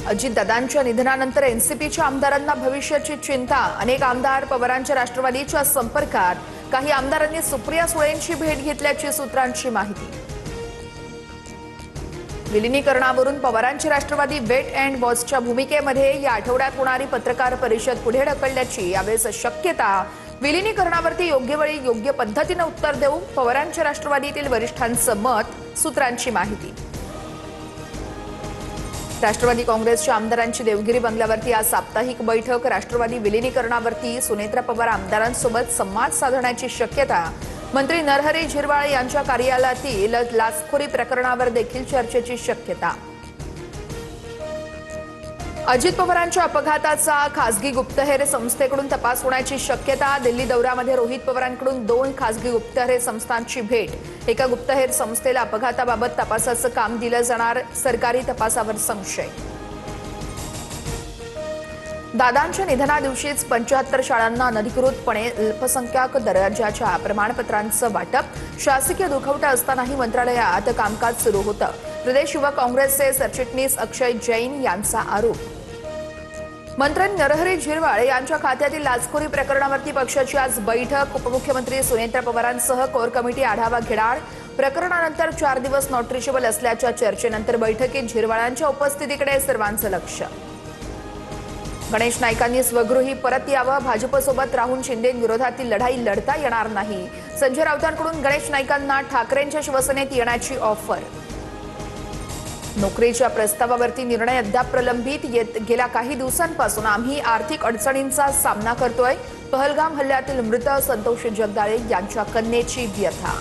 अजितदादांच्या निधनानंतर एनसीपीच्या आमदारांना भविष्याची चिंता। अनेक आमदार पवारांच्या राष्ट्रवादीच्या संपर्कात। काही आमदारांनी सुप्रिया सुळेंची भेट घेतल्याची सूत्रांची माहिती। विलीनीकरणावरून पवारांची राष्ट्रवादी वेट अँड वॉचच्या भूमिकेमध्ये या आठवड्यात होणारी पत्रकार परिषद पुढे ढकलण्याची यावेळेस शक्यता। विलीनीकरणावरती योग्य वेळी योग्य पद्धतीने उत्तर देऊ पवारांच्या राष्ट्रवादीतील वरिष्ठांचं मत, सूत्रांची माहिती। राष्ट्रवादी काँग्रेसच्या आमदारांची देवगिरी बंगल्यावरती आज साप्ताहिक बैठक। राष्ट्रवादी विलीनीकरणावरती सुनेत्रा पवार आमदारांसोबत संवाद साधण्याची शक्यता। मंत्री नरहरी झिरवाळ यांच्या कार्यालयातील लाचखोरी प्रकरणावर देखील चर्चेची शक्यता। अजित पवारांच्या अपघाताचा खासगी गुप्तहेर संस्थेकडून तपास होण्याची शक्यता। दिल्ली दौऱ्यामध्ये रोहित पवारांकडून 2 खासगी गुप्तहेर संस्थांची भेट। एका गुप्तहेर संस्थेला अपघाताबाबत तपासाचं काम दिलं जाणार। सरकारी तपासावर संशय। दादांच्या निधनादिवशीच 75 शाळांना अनधिकृतपणे अल्पसंख्याक दर्जाच्या प्रमाणपत्रांचं वाटप। शासकीय दुखवटा असतानाही मंत्रालयात कामकाज सुरू होतं। प्रदेश युवा काँग्रेसचे सरचिटणीस अक्षय जैन यांचा आरोप। मंत्री नरहरी झिरवाळ यांच्या खात्यातील लाचखोरी प्रकरणावरती पक्षाची आज बैठक। उपमुख्यमंत्री सुनेत्रा पवारांसह कोर कमिटी आढावा घेणार। प्रकरणानंतर 4 दिवस नॉट रिचेबल असल्याच्या चर्चेनंतर बैठकीत झिरवाळांच्या उपस्थितीकडे सर्वांचं लक्ष। गणेश नाईकांनी स्वगृही परत यावं। भाजपसोबत राहून शिंदेंविरोधातील लढाई लढता येणार नाही। संजय राऊतांकडून गणेश नाईकांना ठाकरेंच्या शिवसेनेत येण्याची ऑफर। नोकरीच्या प्रस्तावावरती निर्णय अद्याप प्रलंबित। गेल्या काही दिवसांपासून आम्ही आर्थिक अडचणींचा सामना करतोय। पहलगाम हल्ल्यातील मृत संतोष जगदाळे यांच्या कन्येची व्यथा।